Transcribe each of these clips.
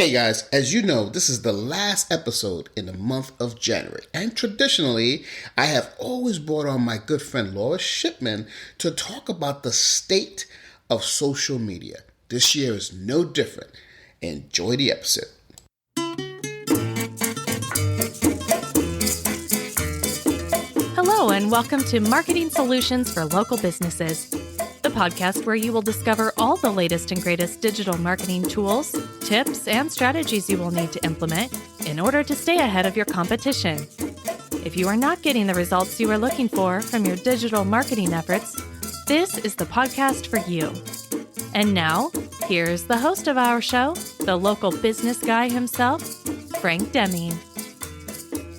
Hey guys, as you know, this is the last episode in the month of January, and traditionally, I have always brought on my good friend Laura Shipman to talk about the state of social media. This year is no different. Enjoy the episode. Hello, and welcome to Marketing Solutions for Local Businesses, the podcast where you will discover all the latest and greatest digital marketing tools, tips, and strategies you will need to implement in order to stay ahead of your competition. If you are not getting the results you are looking for from your digital marketing efforts, this is the podcast for you. And now, here's the host of our show, the local business guy himself, Frank Deming.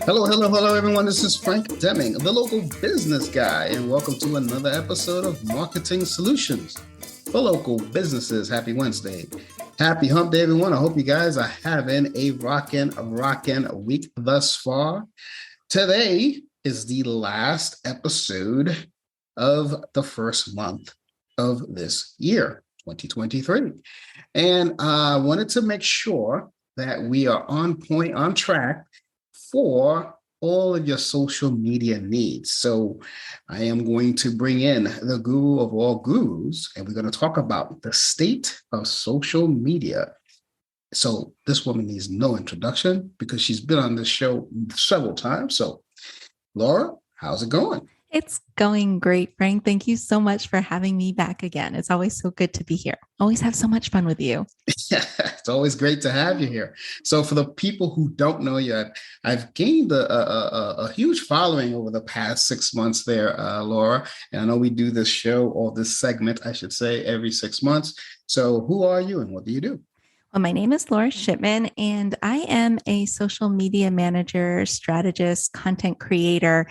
Hello, everyone. This is Frank Deming, the local business guy, and welcome to another episode of Marketing Solutions for Local Businesses. Happy Wednesday. Happy Hump Day, everyone. I hope you guys are having a rockin' week thus far. Today is the last episode of the first month of this year, 2023. And I wanted to make sure that we are on point, on track for all of your social media needs. So I am going to bring in the guru of all gurus, and we're going to talk about the state of social media. So this woman needs no introduction because she's been on this show several times. So Laura, how's it going? It's going great, Frank. Thank you so much for having me back again. It's always so good to be here. Always have so much fun with you. It's always great to have you here. So for the people who don't know yet, I've gained a huge following over the past 6 months there, Laura. And I know we do this show, or this segment, I should say, every 6 months. So who are you and what do you do? Well, my name is Laura Shipman, and I am a social media manager, strategist, content creator,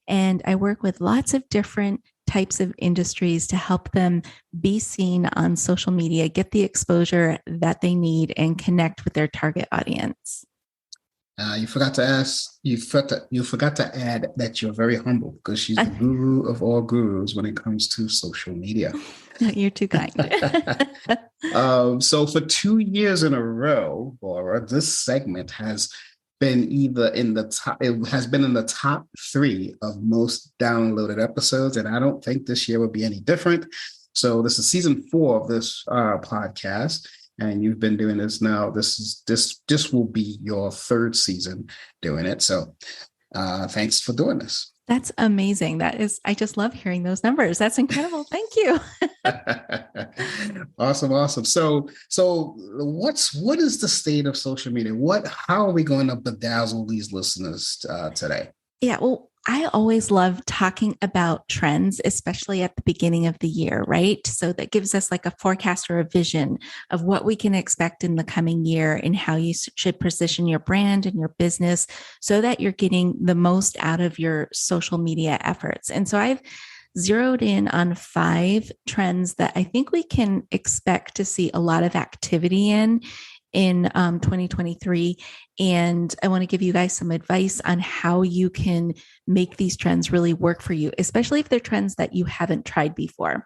and I work with lots of different types of industries to help them be seen on social media, get the exposure that they need, and connect with their target audience. You forgot to add that you're very humble because she's the guru of all gurus when it comes to social media. You're too kind. So for 2 years in a row, Laura, this segment has been either in the top, it has been in the top 3 of most downloaded episodes, and I don't think this year will be any different. So this is season 4 of this podcast. And you've been doing this now. This will be your 3rd season doing it. So thanks for doing this. That's amazing. I just love hearing those numbers. That's incredible. Thank you. Awesome. So what is the state of social media? How are we going to bedazzle these listeners today? Yeah, well, I always love talking about trends, especially at the beginning of the year, right? So that gives us like a forecast or a vision of what we can expect in the coming year and how you should position your brand and your business so that you're getting the most out of your social media efforts. And so I've zeroed in on 5 trends that I think we can expect to see a lot of activity in 2023. And I want to give you guys some advice on how you can make these trends really work for you, especially if they're trends that you haven't tried before.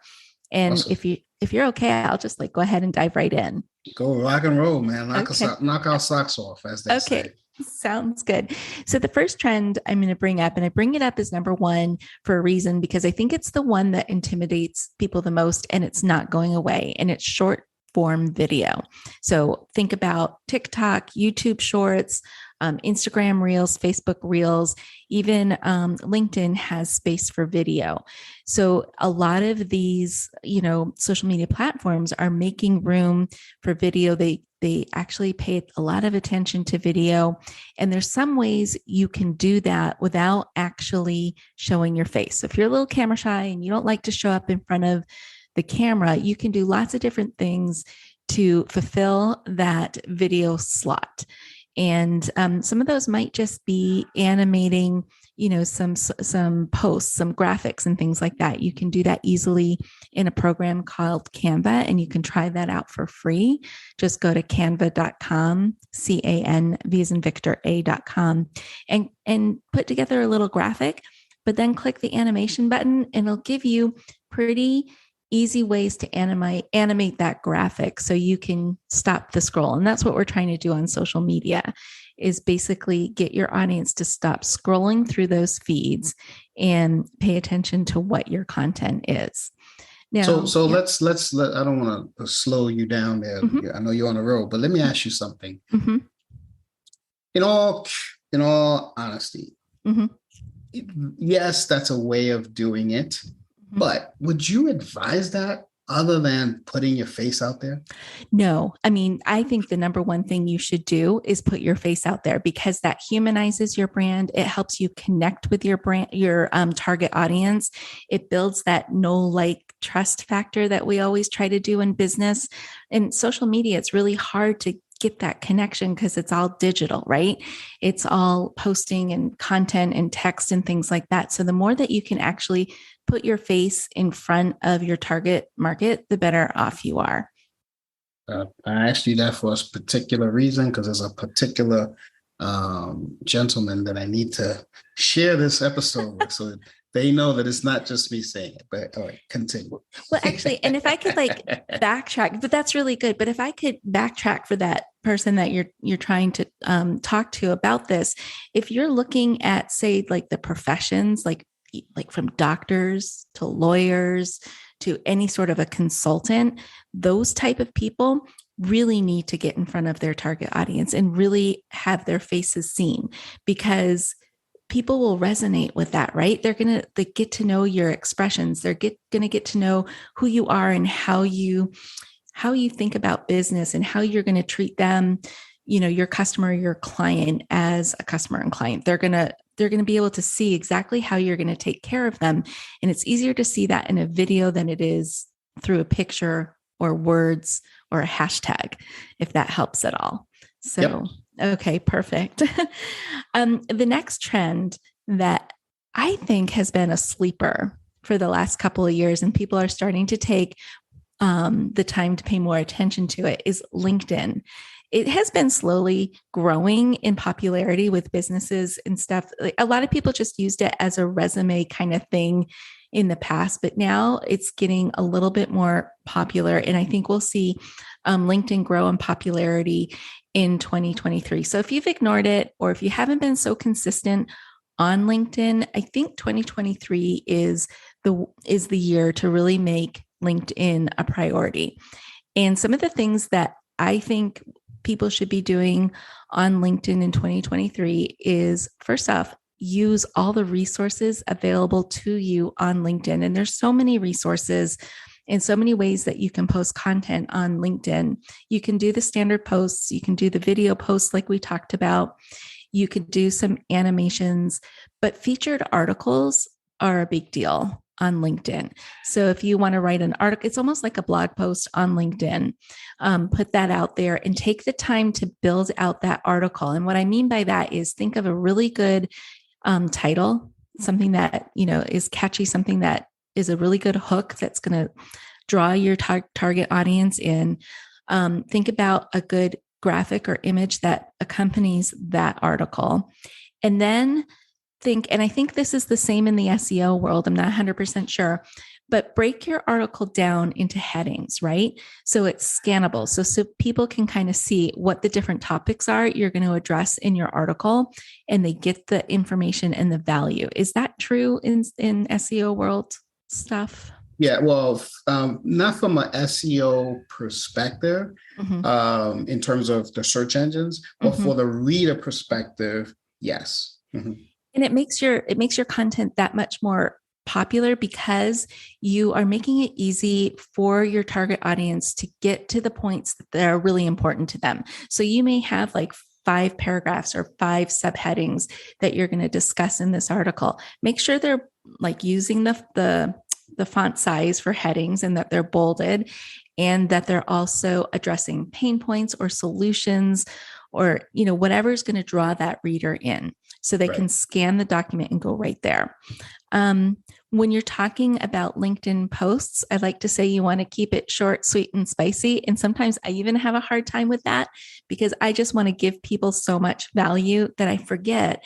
And awesome. if you're okay, I'll just go ahead and dive right in. Go rock and roll, man. Knock our socks off, as they say. Sounds good. So the first trend I'm going to bring up, and I bring it up as number 1 for a reason, because I think it's the one that intimidates people the most, and it's not going away, and it's short form video. So think about TikTok, YouTube Shorts, Instagram Reels, Facebook Reels, even LinkedIn has space for video. So a lot of these, social media platforms are making room for video. They actually pay a lot of attention to video. And there's some ways you can do that without actually showing your face. So if you're a little camera shy and you don't like to show up in front of the camera, you can do lots of different things to fulfill that video slot. And some of those might just be animating, some posts, some graphics and things like that. You can do that easily in a program called Canva, and you can try that out for free. Just go to canva.com, CANV as in Victor, A.com, and put together a little graphic, but then click the animation button and it'll give you pretty easy ways to animate that graphic so you can stop the scroll. And that's what we're trying to do on social media, is basically get your audience to stop scrolling through those feeds and pay attention to what your content is. Now, So let's I don't want to slow you down there. I know you're on the road, but let me ask you something. In all honesty, yes, that's a way of doing it. But would you advise that other than putting your face out there? No, I mean, I think the number one thing you should do is put your face out there, because that humanizes your brand. It helps you connect with your brand, your target audience. It builds that know, like, trust factor that we always try to do in business. In social media, it's really hard to get that connection because it's all digital, right? It's all posting and content and text and things like that. So the more that you can actually put your face in front of your target market, the better off you are. I asked you that for a particular reason, because there's a particular gentleman that I need to share this episode with, so they know that it's not just me saying it. But all right, continue. Well, actually, and if I could backtrack, but that's really good. But if I could backtrack for that person that you're trying to talk to about this, if you're looking at, say, like the professions, like from doctors to lawyers to any sort of a consultant, those type of people really need to get in front of their target audience and really have their faces seen, because people will resonate with that, right? They get to know your expressions. They're going to get to know who you are and how you think about business and how you're going to treat them, your customer, your client, as a customer and client. They're going to be able to see exactly how you're going to take care of them. And it's easier to see that in a video than it is through a picture or words or a hashtag, if that helps at all. So, yep. Okay, perfect. The next trend that I think has been a sleeper for the last couple of years, and people are starting to take the time to pay more attention to it, is LinkedIn. It has been slowly growing in popularity with businesses and stuff. Like, a lot of people just used it as a resume kind of thing in the past, but now it's getting a little bit more popular. And I think we'll see LinkedIn grow in popularity in 2023. So if you've ignored it, or if you haven't been so consistent on LinkedIn, I think 2023 is the year to really make LinkedIn a priority. And some of the things that I think people should be doing on LinkedIn in 2023 is, first off, use all the resources available to you on LinkedIn. And there's so many resources and so many ways that you can post content on LinkedIn. You can do the standard posts. You can do the video posts like we talked about. You could do some animations, but featured articles are a big deal on LinkedIn. So if you want to write an article, it's almost like a blog post on LinkedIn. Put that out there and take the time to build out that article. And what I mean by that is, think of a really good title, something that, is catchy, something that is a really good hook that's going to draw your target audience in. Think about a good graphic or image that accompanies that article. And then and I think this is the same in the SEO world, I'm not 100% sure, but break your article down into headings, right? So it's scannable. So people can kind of see what the different topics are you're going to address in your article, and they get the information and the value. Is that true in SEO world stuff? Yeah, well, not from an SEO perspective, in terms of the search engines, but for the reader perspective, yes. And it makes your content that much more popular, because you are making it easy for your target audience to get to the points that are really important to them. So you may have like 5 paragraphs or 5 subheadings that you're going to discuss in this article. Make sure they're like using the font size for headings, and that they're bolded, and that they're also addressing pain points or solutions, or whatever is going to draw that reader in, so they can scan the document and go right there. When you're talking about LinkedIn posts, I like to say you want to keep it short, sweet, and spicy. And sometimes I even have a hard time with that, because I just want to give people so much value that I forget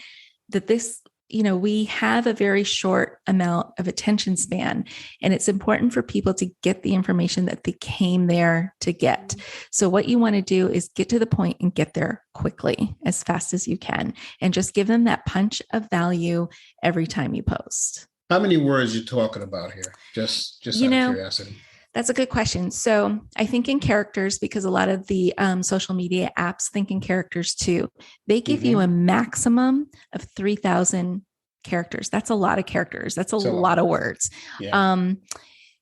that this we have a very short amount of attention span, and it's important for people to get the information that they came there to get. So what you want to do is get to the point and get there quickly, as fast as you can, and just give them that punch of value every time you post. How many words are you talking about here? Just out of curiosity. That's a good question. So I think in characters, because a lot of the social media apps think in characters too. They give you a maximum of 3,000 characters. That's a lot of characters. That's a lot of words. Yeah.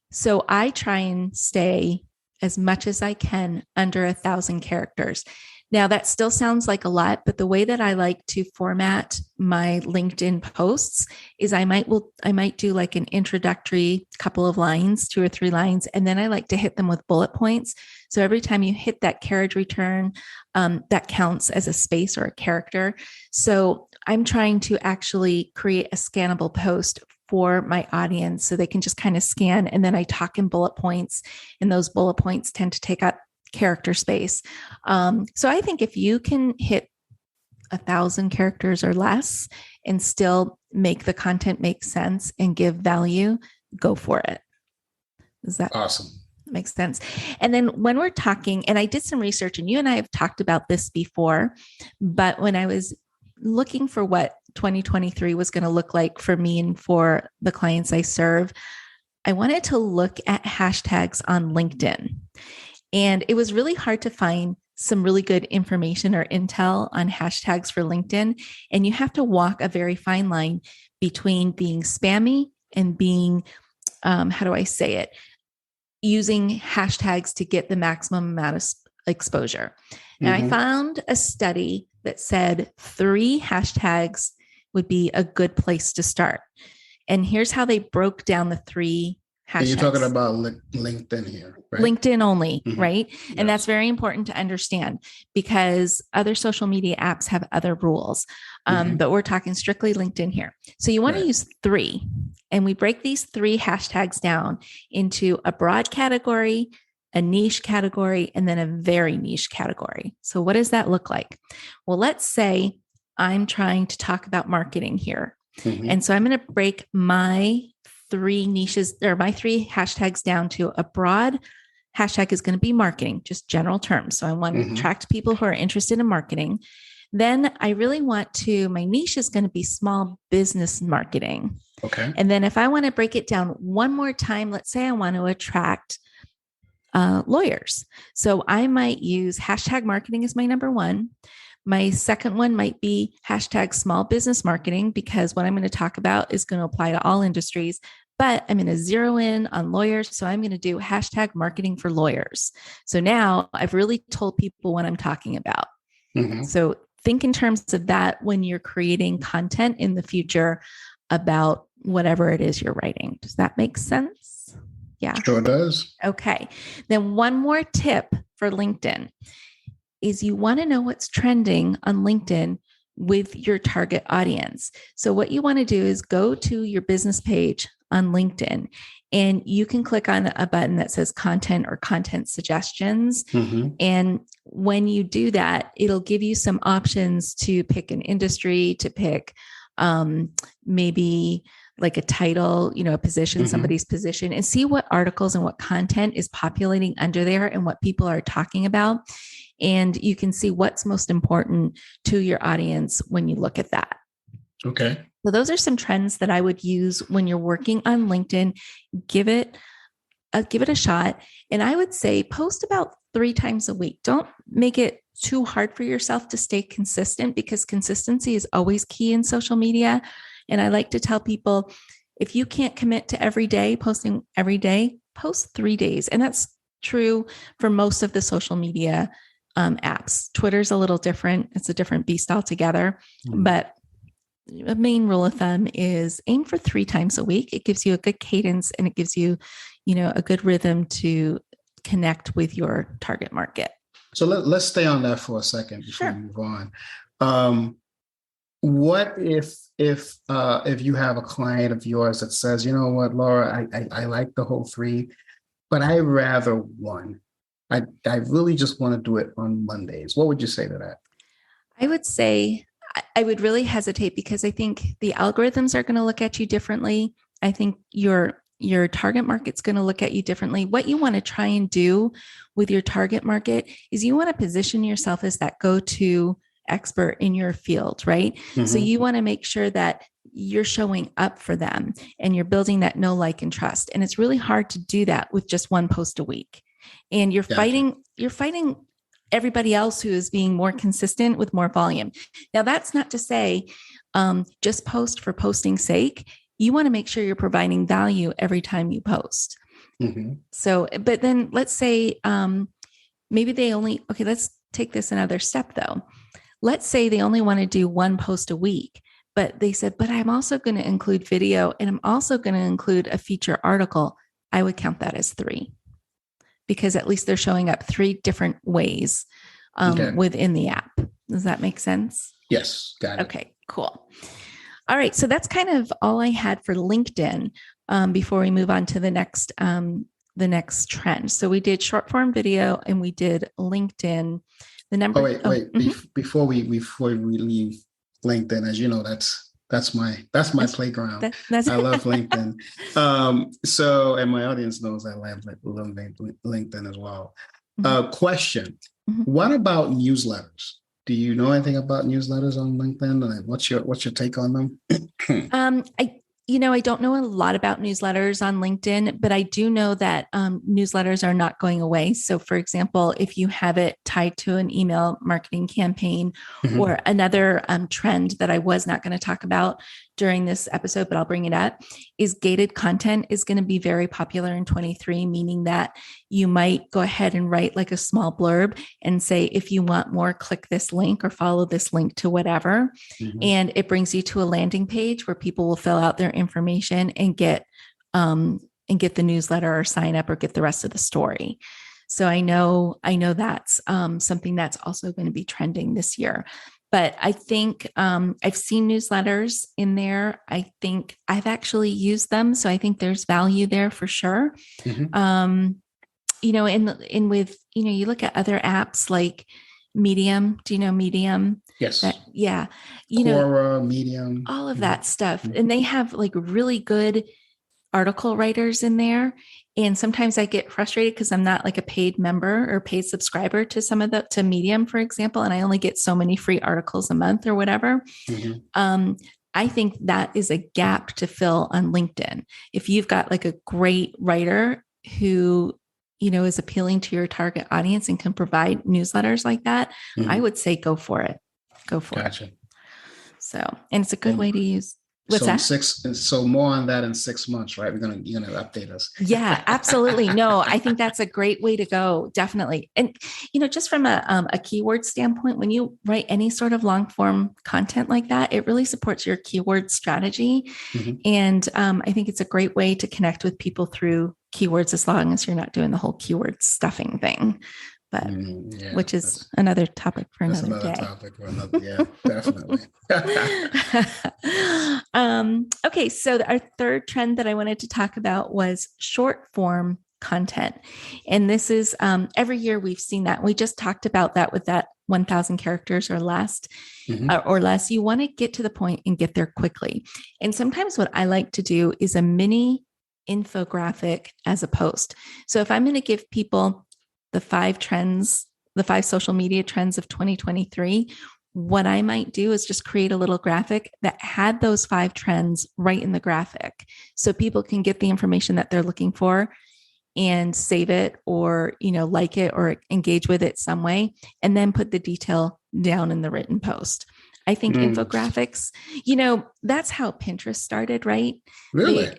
So I try and stay as much as I can under 1,000 characters. Now that still sounds like a lot, but the way that I like to format my LinkedIn posts is I might do like an introductory couple of lines, 2 or 3 lines, and then I like to hit them with bullet points. So every time you hit that carriage return, that counts as a space or a character. So I'm trying to actually create a scannable post for my audience so they can just kind of scan, and then I talk in bullet points, and those bullet points tend to take up character space. So I think if you can hit 1,000 characters or less and still make the content make sense and give value, go for it. Is that awesome? Makes sense. And then when we're talking, and I did some research, and you and I have talked about this before, but when I was looking for what 2023 was going to look like for me and for the clients I serve, I wanted to look at hashtags on LinkedIn. And it was really hard to find some really good information or intel on hashtags for LinkedIn. And you have to walk a very fine line between being spammy and being, using hashtags to get the maximum amount of exposure. Now, I found a study that said 3 hashtags would be a good place to start. And here's how they broke down the 3 hashtags. You're talking about LinkedIn here, right? LinkedIn only, right? Yes. And that's very important to understand because other social media apps have other rules, but we're talking strictly LinkedIn here. So you want to use 3, and we break these 3 hashtags down into a broad category, a niche category, and then a very niche category. So what does that look like? Well, let's say I'm trying to talk about marketing here. And so I'm going to break my 3 niches or my 3 hashtags down to a broad hashtag is going to be marketing, just general terms. So I want to attract people who are interested in marketing. Then I really want my niche is going to be small business marketing. Okay. And then if I want to break it down one more time, let's say I want to attract lawyers. So I might use hashtag marketing as my number 1. My second one might be hashtag small business marketing, because what I'm going to talk about is going to apply to all industries, but I'm going to zero in on lawyers. So I'm going to do hashtag marketing for lawyers. So now I've really told people what I'm talking about. So think in terms of that when you're creating content in the future about whatever it is you're writing. Does that make sense? Yeah. Sure does. Okay. Then one more tip for LinkedIn is you want to know what's trending on LinkedIn with your target audience. So what you want to do is go to your business page on LinkedIn, and you can click on a button that says content or content suggestions. And when you do that, it'll give you some options to pick an industry, to pick maybe like a title, a position, somebody's position, and see what articles and what content is populating under there and what people are talking about. And you can see what's most important to your audience when you look at that. Okay. So those are some trends that I would use when you're working on LinkedIn. Give it a shot. And I would say post about 3 times a week. Don't make it too hard for yourself to stay consistent, because consistency is always key in social media. And I like to tell people, if you can't commit to every day, posting every day, post 3 days. And that's true for most of the social media apps. Twitter's a little different. It's a different beast altogether. But a main rule of thumb is aim for 3 times a week. It gives you a good cadence, and it gives you, a good rhythm to connect with your target market. So let's stay on that for a second before we move on. What if you have a client of yours that says, you know what, Laura, I like the whole 3, but I rather 1. I really just want to do it on Mondays. What would you say to that? I would say I would really hesitate because I think the algorithms are going to look at you differently. I think your target market's going to look at you differently. What you want to try and do with your target market is you want to position yourself as that go-to expert in your field, right? Mm-hmm. So you want to make sure that you're showing up for them and you're building that know, like, and trust. And it's really hard to do that with just one post a week. And you're fighting everybody else who is being more consistent with more volume. Now, that's not to say just post for posting's sake. You want to make sure you're providing value every time you post. Mm-hmm. So, but then let's say maybe let's take this another step though. Let's say they only want to do one post a week, but they said, but I'm also going to include video and I'm also going to include a feature article. I would count that as 3 because at least they're showing up 3 different ways within the app. Does that make sense? Yes. Got it. Okay, cool. All right. So that's kind of all I had for LinkedIn before we move on to the next trend. So we did short form video and we did LinkedIn. The number. Wait. Mm-hmm. Before we leave LinkedIn, as you know, that's my playground. I love LinkedIn. So, and my audience knows I love LinkedIn as well. Mm-hmm. Question: mm-hmm. What about newsletters? Do you know anything about newsletters on LinkedIn? What's your take on them? I don't know a lot about newsletters on LinkedIn, but I do know that newsletters are not going away. So for example, if you have it tied to an email marketing campaign mm-hmm. or another trend that I was not going to talk about during this episode, but I'll bring it up, is gated content is going to be very popular in 23, meaning that you might go ahead and write like a small blurb and say, if you want more, click this link or follow this link to whatever. Mm-hmm. And it brings you to a landing page where people will fill out their information and get the newsletter or sign up or get the rest of the story. So I know that's something that's also going to be trending this year. But I think I've seen newsletters in there. I think I've actually used them. So I think there's value there for sure. Mm-hmm. You look at other apps like Medium. Do you know Medium? Yes. Quora, Medium. All of that stuff. Mm-hmm. And they have like really good article writers in there. And sometimes I get frustrated because I'm not like a paid member or paid subscriber to Medium, for example, and I only get so many free articles a month or whatever. Mm-hmm. I think that is a gap to fill on LinkedIn. If you've got like a great writer who, is appealing to your target audience and can provide newsletters like that, mm-hmm. I would say go for it. Gotcha. It. So, and it's a good way to use. What's that? So more on that in 6 months, right? You're gonna update us. Yeah, absolutely. No, I think that's a great way to go. Definitely. And, just from a keyword standpoint, when you write any sort of long form content like that, it really supports your keyword strategy. Mm-hmm. And I think it's a great way to connect with people through keywords, as long as you're not doing the whole keyword stuffing thing. But which is another topic for another day. Yeah, definitely. Okay, so our third trend that I wanted to talk about was short form content. And this is every year we've seen that. We just talked about that with that 1,000 characters or less, or less. You want to get to the point and get there quickly. And sometimes what I like to do is a mini infographic as a post. So if I'm going to give people the 5 social media trends of 2023, what I might do is just create a little graphic that had those 5 trends right in the graphic. So people can get the information that they're looking for and save it or, like it or engage with it some way, and then put the detail down in the written post. I think infographics, that's how Pinterest started, right? Really?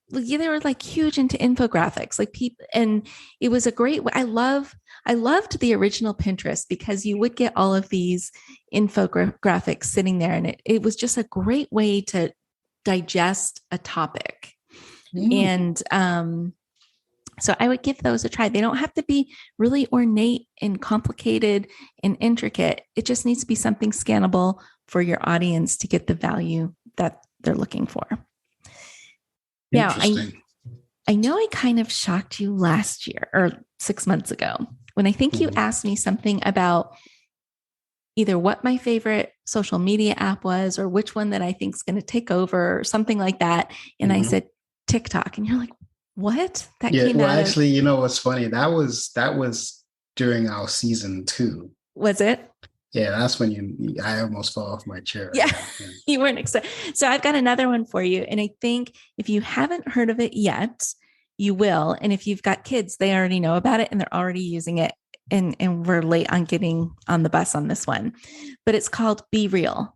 They were like huge into infographics, like people, and it was a great way. I loved the original Pinterest because you would get all of these infographics sitting there, and it was just a great way to digest a topic. And so I would give those a try. They don't have to be really ornate and complicated and intricate. It just needs to be something scannable for your audience to get the value that they're looking for. Now, I know I kind of shocked you last year or 6 months ago when I think you asked me something about either what my favorite social media app was or which one that I think is going to take over or something like that. And I Mhm. said, TikTok. And you're like, what? That Yeah. came Well, out of, actually, what's funny? That was during our season 2. was it? Yeah, that's when I almost fell off my chair. Yeah, Yeah. you weren't excited. So I've got another one for you. And I think if you haven't heard of it yet, you will. And if you've got kids, they already know about it and they're already using it. And we're late on getting on the bus on this one. But it's called Be Real.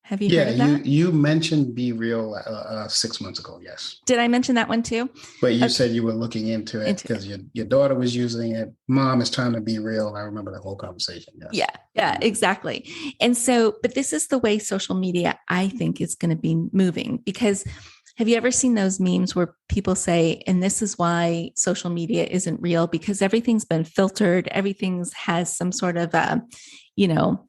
Have you heard Yeah, of you that? you mentioned Be Real 6 months ago, yes. Did I mention that one too? But you Okay. said you were looking into it Into because your daughter was using it. Mom is trying to be real. I remember the whole conversation. Yes. Yeah, exactly. And so, but this is the way social media, I think, is going to be moving because have you ever seen those memes where people say, and this is why social media isn't real because everything's been filtered, everything's has some sort of, you know,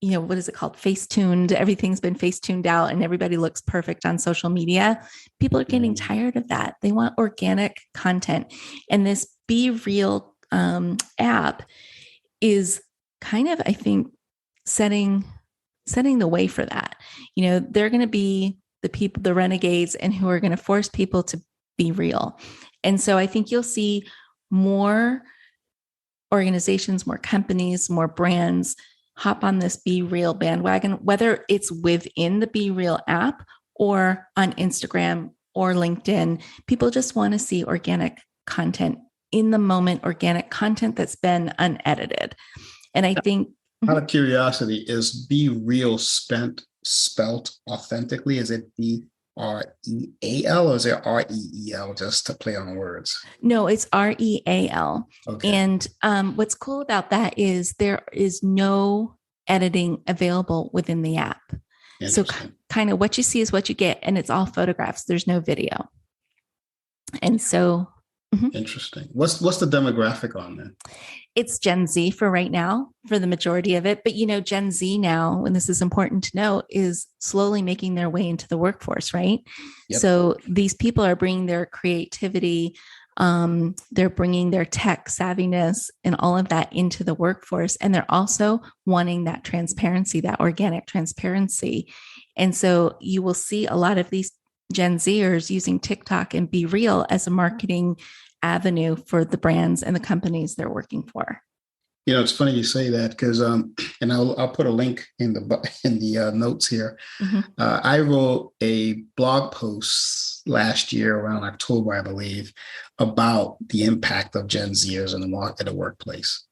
what is it called? Face tuned. Everything's been face tuned out and everybody looks perfect on social media. People are getting Mhm. tired of that. They want organic content. And this Be Real app is kind of, I think, setting the way for that. They're going to be the people, the renegades, and who are going to force people to be real. And so I think you'll see more organizations, more companies, more brands hop on this Be Real bandwagon, whether it's within the Be Real app or on Instagram or LinkedIn. People just want to see organic content, in the moment, organic content that's been unedited. And I think Out of curiosity, is Be Real spelt authentically? Is it BREAL or is it REEL just to play on words? no, it's REAL. Okay. And what's cool about that is there is no editing available within the app. So Interesting. kind of what you see is what you get, and it's all photographs. There's no video. And so Interesting. What's the demographic on that? it's Gen Z for right now, for the majority of it. But Gen Z now, and this is important to note, is slowly making their way into the workforce, right? Yep. So these people are bringing their creativity, they're bringing their tech savviness and all of that into the workforce. And they're also wanting that transparency, that organic transparency. And so you will see a lot of these Gen Zers using TikTok and Be Real as a marketing avenue for the brands and the companies they're working for. It's funny you say that because and I'll put a link in the notes here. Mm-hmm. I wrote a blog post last year around October, I believe, about the impact of Gen Zers in the workplace,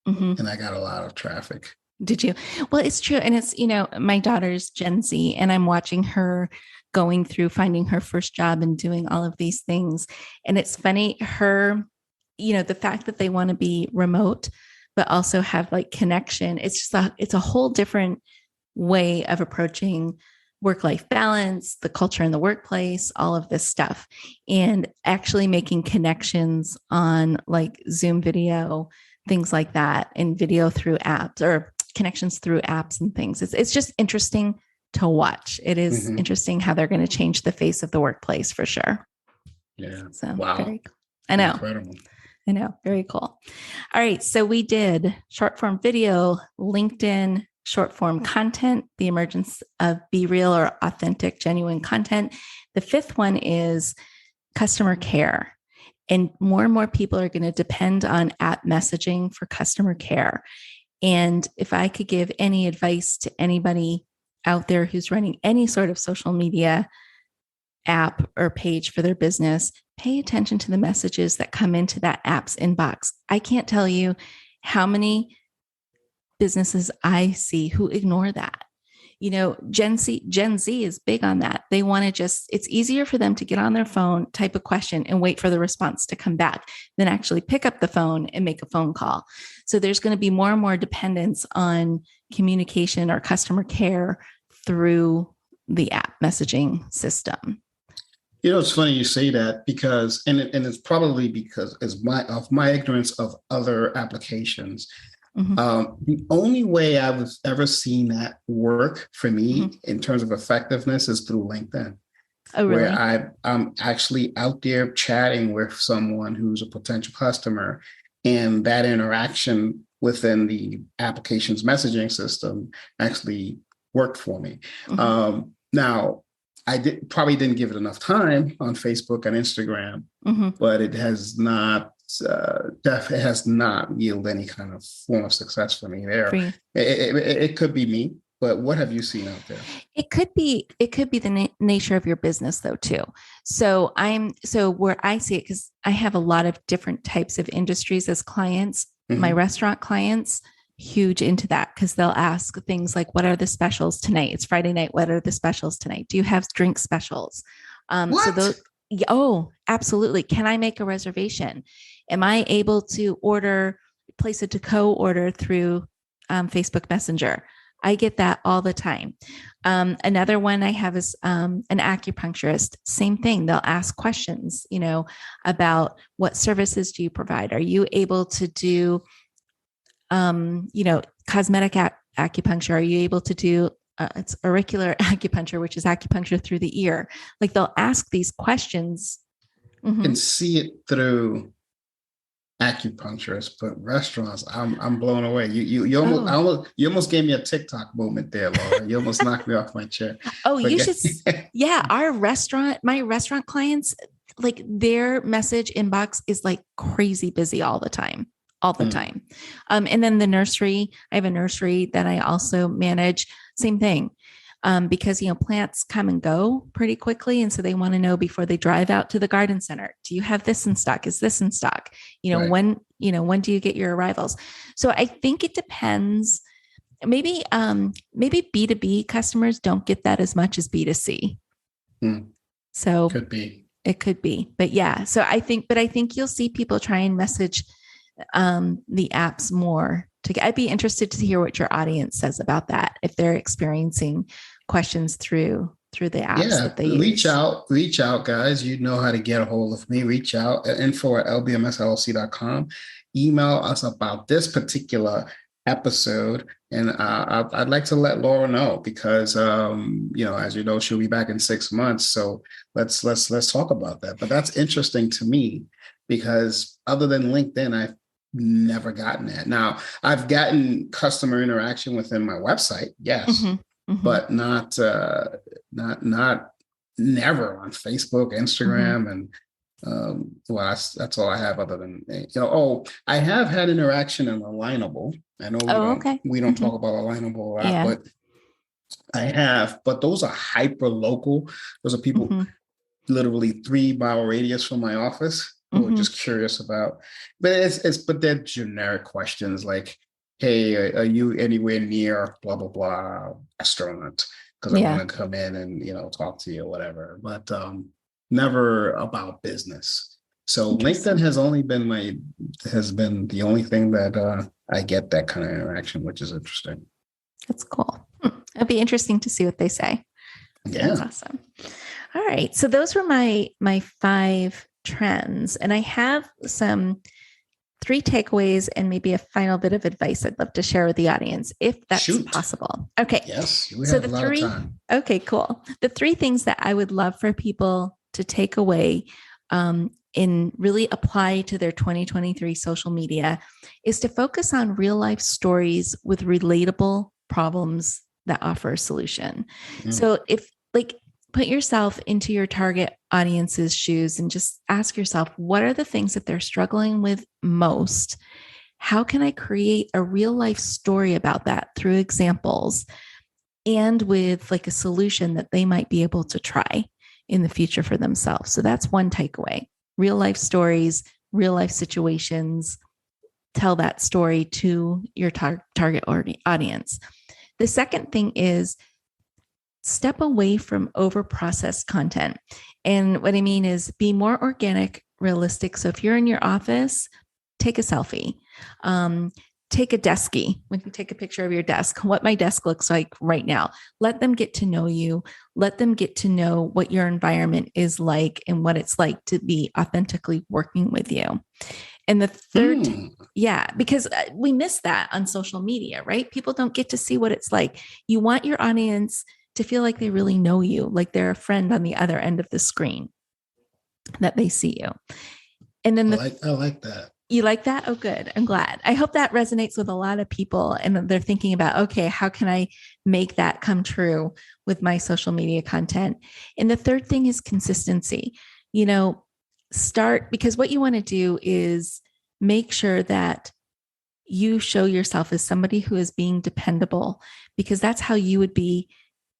and I got a lot of traffic. Did you? Well, it's true. And it's, my daughter's Gen Z, and I'm watching her going through finding her first job and doing all of these things. And it's funny, the fact that they want to be remote, but also have like connection. It's just it's a whole different way of approaching work-life balance, the culture in the workplace, all of this stuff, and actually making connections on like Zoom video, things like that, and video through apps or connections through apps and things. It's just interesting to watch. It is interesting how they're going to change the face of the workplace for sure. Yeah. So wow. I know. Incredible. I know. Very cool. All right. So we did short form video, LinkedIn, short form content, the emergence of Be Real or authentic, genuine content. The fifth one is customer care. And more people are going to depend on app messaging for customer care. And if I could give any advice to anybody out there who's running any sort of social media app or page for their business, pay attention to the messages that come into that app's inbox. I can't tell you how many businesses I see who ignore that. Gen Z is big on that. They want to it's easier for them to get on their phone, type a question, and wait for the response to come back than actually pick up the phone and make a phone call. So there's going to be more and more dependence on communication or customer care through the app messaging system. It's funny you say that because, and it's probably because of my ignorance of other applications. The only way I've ever seen that work for me in terms of effectiveness is through LinkedIn. Oh, really? Where I'm actually out there chatting with someone who's a potential customer, and that interaction within the application's messaging system actually worked for me. Now, probably didn't give it enough time on Facebook and Instagram, but it has not yielded any kind of form of success for me there. It could be me, but what have you seen out there? It could be the nature of your business though too. So where I see it, because I have a lot of different types of industries as clients. My restaurant clients, huge into that, because they'll ask things like, what are the specials tonight? It's Friday night. What are the specials tonight? Do you have drink specials? What? Absolutely. Can I make a reservation? Am I able to place a to-go order through Facebook Messenger? I get that all the time. Another one I have is an acupuncturist. Same thing. They'll ask questions, about what services do you provide? Are you able to do, cosmetic acupuncture? Are you able to do it's auricular acupuncture, which is acupuncture through the ear? Like they'll ask these questions. And see it through acupuncturists, but restaurants, I'm blown away. You almost gave me a TikTok moment there, Laura. You almost knocked me off my chair. You should. Yeah, my restaurant clients, like their message inbox is like crazy busy all the time. And then the nursery, I have a nursery that I also manage. Same thing. Because, plants come and go pretty quickly. And so they want to know before they drive out to the garden center, do you have this in stock? Is this in stock? Right. When do you get your arrivals? So I think it depends. Maybe B2B customers don't get that as much as B2C. So it could be, but yeah. So I think you'll see people try and message the apps more. I'd be interested to hear what your audience says about that. If they're experiencing questions through the apps that they use. Reach out, guys. You know how to get a hold of me. Reach out at info@lbmsllc.com. Email us about this particular episode. And I'd like to let Laura know because, as you know, she'll be back in 6 months. So let's talk about that. But that's interesting to me because other than LinkedIn, I've never gotten that. Now, I've gotten customer interaction within my website, yes, but not never on Facebook, Instagram, and that's all I have. Other than I have had interaction in Alignable. I know we don't talk about Alignable a lot, but I have. But those are hyper local. Those are people literally 3-mile radius from my office. We're just curious about, but they're generic questions like, "Hey, are you anywhere near blah blah blah restaurant? Because I want to come in and talk to you or whatever." But never about business. So LinkedIn has been the only thing that I get that kind of interaction, which is interesting. That's cool. It'd be interesting to see what they say. Yeah, that's awesome. All right, so those were my 5 trends. And I have 3 takeaways and maybe a final bit of advice I'd love to share with the audience, if that's possible. Okay. Yes. We have a lot of time. Okay, cool. The 3 things that I would love for people to take away and really apply to their 2023 social media is to focus on real life stories with relatable problems that offer a solution. So put yourself into your target audience's shoes and just ask yourself, what are the things that they're struggling with most? How can I create a real life story about that through examples and with like a solution that they might be able to try in the future for themselves? So that's one takeaway. Real life stories, real life situations, tell that story to your target audience. The second thing is step away from over-processed content. And what I mean is be more organic, realistic. So if you're in your office, take a selfie. Take a deskie. When you take a picture of your desk, what my desk looks like right now. Let them get to know you. Let them get to know what your environment is like and what it's like to be authentically working with you. And the third, because we miss that on social media, right? People don't get to see what it's like. You want your audience to feel like they really know you, like they're a friend on the other end of the screen, that they see you. And then I like that. You like that? Oh, good. I'm glad. I hope that resonates with a lot of people and they're thinking about, okay, how can I make that come true with my social media content? And the third thing is consistency. You know, start because what you want to do is make sure that you show yourself as somebody who is being dependable, because that's how you would be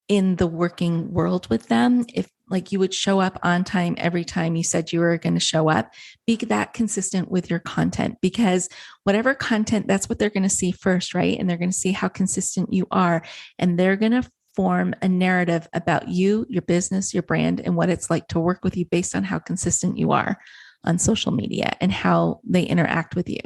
in the working world with them. If like you would show up on time every time you said you were going to show up, be that consistent with your content, because whatever content, that's what they're going to see first, right? And they're going to see how consistent you are. And they're going to form a narrative about you, your business, your brand, and what it's like to work with you based on how consistent you are on social media and how they interact with you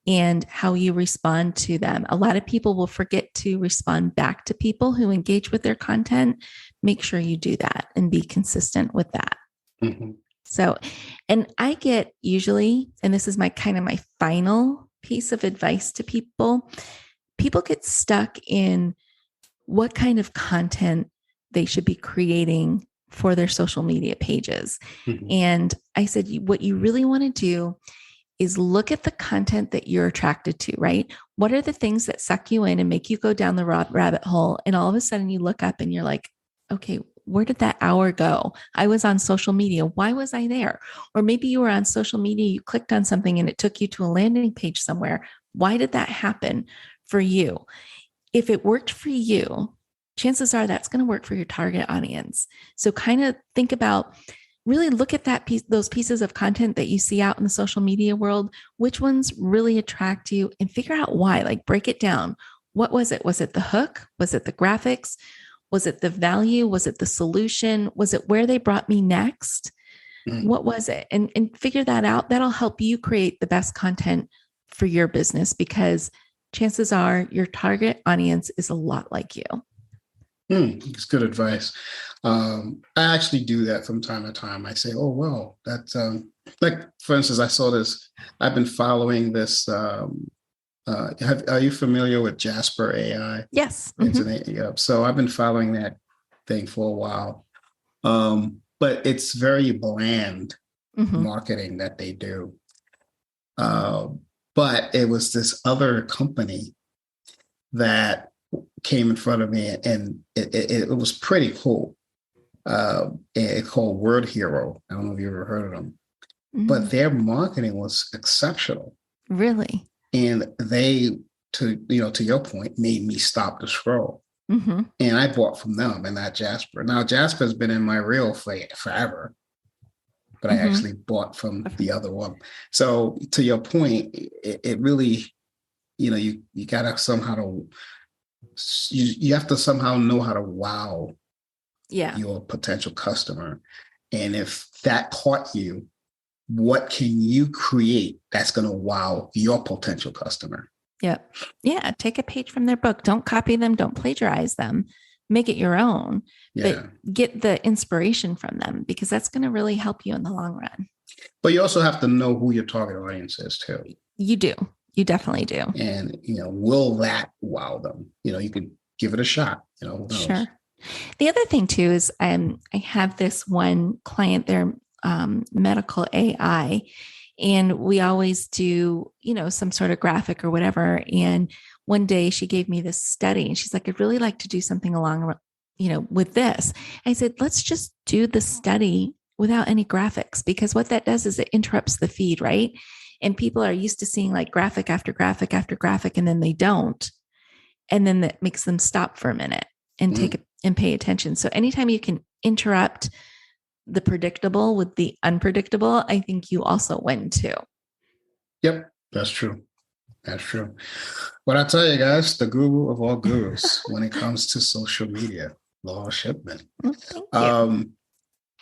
and how you respond to them. A lot of people will forget to respond back to people who engage with their content. Make sure you do that and be consistent with that. Mm-hmm. So, and I get usually, and this is my kind of my final piece of advice to people, people get stuck in what kind of content they should be creating for their social media pages. Mm-hmm. And I said, what you really want to do is look at the content that you're attracted to, right? What are the things that suck you in and make you go down the rabbit hole? And all of a sudden you look up and you're like, okay, where did that hour go? I was on social media. Why was I there? Or maybe you were on social media, you clicked on something and it took you to a landing page somewhere. Why did that happen for you? If it worked for you, chances are that's going to work for your target audience. So kind of think about, really look at that piece, those pieces of content that you see out in the social media world, which ones really attract you, and figure out why, like break it down. What was it? Was it the hook? Was it the graphics? Was it the value? Was it the solution? Was it where they brought me next? What was it? And figure that out. That'll help you create the best content for your business, because chances are your target audience is a lot like you. It's good advice. I actually do that from time to time. I say, oh, well, that's like, for instance, I saw this, I've been following this. Are you familiar with Jasper AI? Yes. Yeah. So I've been following that thing for a while. But it's very bland marketing that they do. But it was this other company that came in front of me, and it was pretty cool. It's called Word Hero. I don't know if you ever heard of them, but their marketing was exceptional. Really? And they, to your point, made me stop the scroll. And I bought from them and not Jasper. Now Jasper's been in my reel for forever, but I actually bought from the other one. So to your point, it really, you gotta somehow you have to somehow know how to wow your potential customer. And if that caught you, what can you create that's going to wow your potential customer? Yep. Yeah. Take a page from their book. Don't copy them. Don't plagiarize them. Make it your own. But get the inspiration from them, because that's going to really help you in the long run. But you also have to know who your target audience is too. You do. You definitely do. And, will that wow them? You could give it a shot. Who knows? Sure. The other thing too is I have this one client, they're medical AI, and we always do, some sort of graphic or whatever. And one day she gave me this study and she's like, I'd really like to do something along, with this. I said, let's just do the study without any graphics, because what that does is it interrupts the feed, right? And people are used to seeing like graphic after graphic after graphic, and then they don't. And then that makes them stop for a minute and take and pay attention. So anytime you can interrupt the predictable with the unpredictable, I think you also win too. Yep, that's true. That's true. What I tell you guys, the guru of all gurus when it comes to social media, Laura Shipman. Thank you.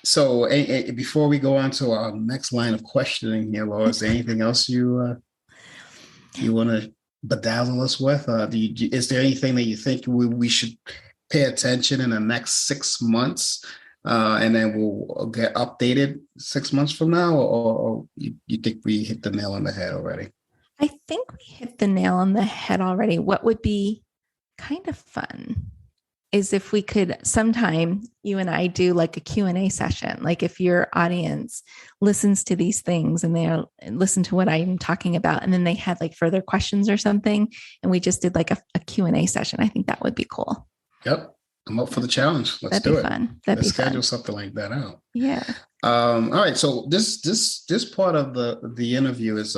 So before we go on to our next line of questioning here, Laura, is there anything else you want to bedazzle us with? Is there anything that you think we should pay attention in the next 6 months, and then we'll get updated 6 months from now, or you think we hit the nail on the head already? I think we hit the nail on the head already. What would be kind of fun is if we could sometime you and I do like a Q&A session. Like if your audience listens to these things and they listen to what I'm talking about, and then they had like further questions or something, and we just did like a Q&A session. I think that would be cool. Yep. I'm up for the challenge. Let's That'd do it. Fun. That'd Let's be schedule fun. something like that out. Yeah. All right. So this part of the interview is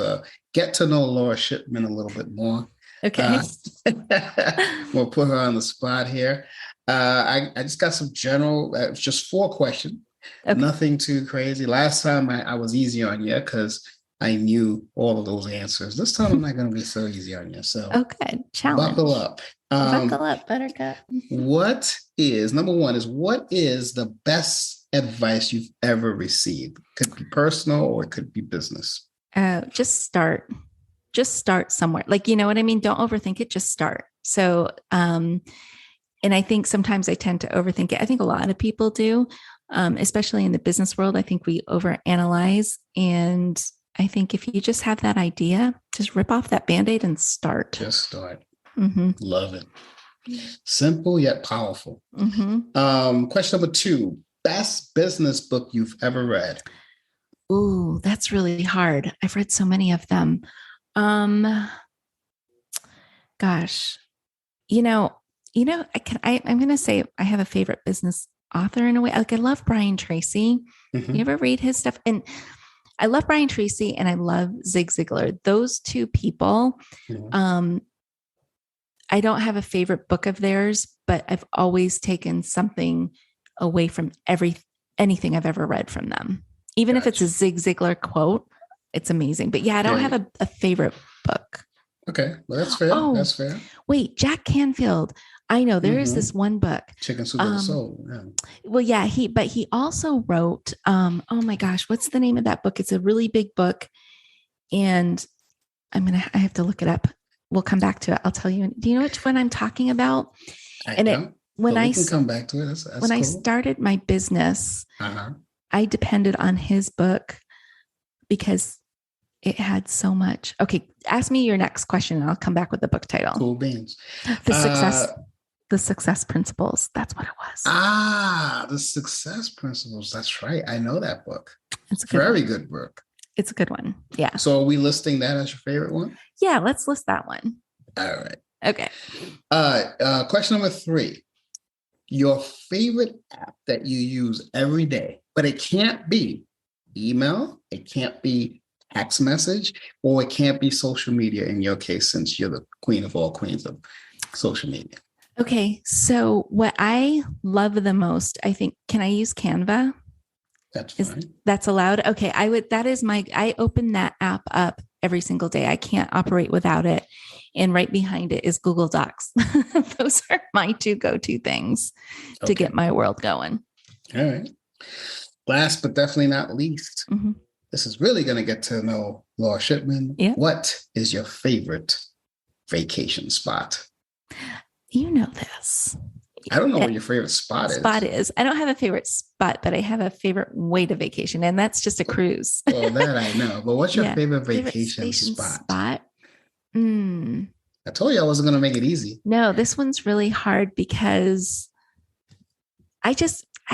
get to know Laura Shipman a little bit more. Okay. We'll put her on the spot here. I just got some general, just 4 questions. Okay. Nothing too crazy. Last time I was easy on you because I knew all of those answers. This time I'm not going to be so easy on you. So okay, challenge. Buckle up. Buckle up, Buttercup. What is the best advice you've ever received? Could be personal or it could be business. Just start somewhere. Like, you know what I mean? Don't overthink it. Just start. So, and I think sometimes I tend to overthink it. I think a lot of people do, especially in the business world. I think we overanalyze. And I think if you just have that idea, just rip off that Band-Aid and start. Just start. Mm-hmm. Love it. Simple yet powerful. Mm-hmm. Question number 2, best business book you've ever read. Ooh, that's really hard. I've read so many of them. Gosh, I'm going to say I have a favorite business author in a way. Like I love Brian Tracy. Mm-hmm. You ever read his stuff? And I love Brian Tracy and I love Zig Ziglar. Those 2 people, mm-hmm. I don't have a favorite book of theirs, but I've always taken something away from anything I've ever read from them. Even if it's a Zig Ziglar quote, it's amazing. But yeah, I don't have a favorite book. Okay. Well, that's fair. That's fair. Wait, Jack Canfield. I know there is this one book. Chicken Soup for the Soul. Yeah. Well, yeah, he also wrote, oh my gosh, what's the name of that book? It's a really big book. And I have to look it up. We'll come back to it. I'll tell you. Do you know which one I'm talking about? We can come back to it. That's when cool. I started my business, I depended on his book because it had so much. Okay, ask me your next question and I'll come back with the book title. Cool beans. The Success Principles. That's what it was. The Success Principles. That's right. I know that book. It's a very good book. It's a good one. Yeah. So are we listing that as your favorite one? Yeah, let's list that one. All right. Okay. Question number 3. Your favorite app that you use every day, but it can't be email, it can't be text message, or it can't be social media in your case, since you're the queen of all queens of social media. Okay. So what I love the most, I think, can I use Canva? That's fine. That's allowed? Okay. I open that app up every single day. I can't operate without it. And right behind it is Google Docs. Those are my 2 go-to things to get my world going. All right. Last but definitely not least, mm-hmm. This is really going to get to know Laura Shipman. Yeah. What is your favorite vacation spot? You know this. I don't know what your favorite spot is. I don't have a favorite spot, but I have a favorite way to vacation, and that's just a cruise. Well, that I know. But what's your favorite vacation spot? I told you I wasn't going to make it easy. No, this one's really hard because I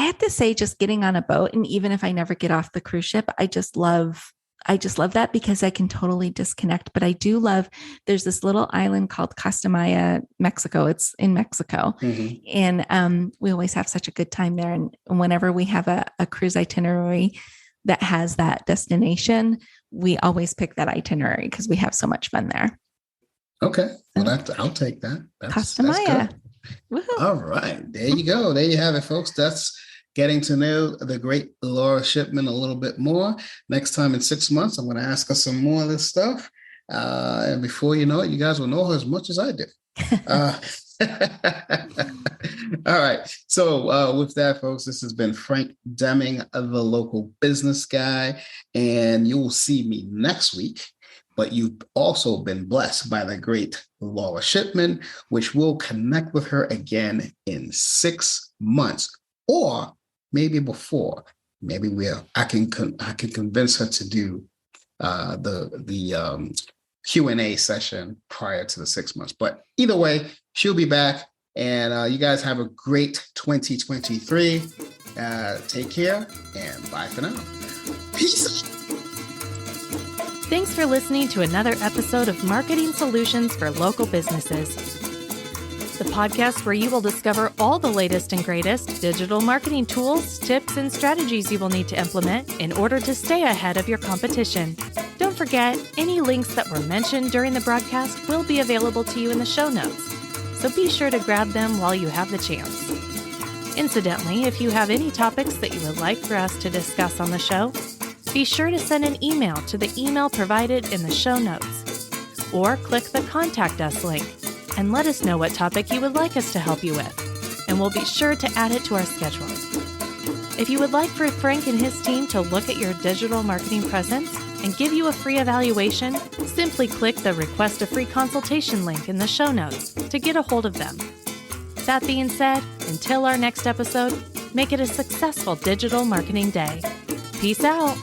have to say, just getting on a boat, and even if I never get off the cruise ship, I just love that because I can totally disconnect. But I do love, there's this little island called Costa Maya, Mexico. It's in Mexico. Mm-hmm. And we always have such a good time there. And whenever we have a cruise itinerary that has that destination, we always pick that itinerary because we have so much fun there. Okay. Well, I'll take that. Costa Maya. All right. There you go. There you have it, folks. That's getting to know the great Laura Shipman a little bit more. Next time in 6 months, I'm going to ask her some more of this stuff. And before you know it, you guys will know her as much as I do. All right. So with that, folks, this has been Frank Deming, the local business guy. And you will see me next week. But you've also been blessed by the great Laura Shipman, which will connect with her again in 6 months, or maybe before. Maybe I can convince her to do the Q&A session prior to the 6 months. But either way, she'll be back. And you guys have a great 2023. Take care and bye for now. Peace. Thanks for listening to another episode of Marketing Solutions for Local Businesses, the podcast where you will discover all the latest and greatest digital marketing tools, tips, and strategies you will need to implement in order to stay ahead of your competition. Don't forget, any links that were mentioned during the broadcast will be available to you in the show notes, so be sure to grab them while you have the chance. Incidentally, if you have any topics that you would like for us to discuss on the show, be sure to send an email to the email provided in the show notes, or click the Contact Us link and let us know what topic you would like us to help you with, and we'll be sure to add it to our schedule. If you would like for Frank and his team to look at your digital marketing presence and give you a free evaluation, simply click the Request a Free Consultation link in the show notes to get a hold of them. That being said, until our next episode, make it a successful digital marketing day. Peace out.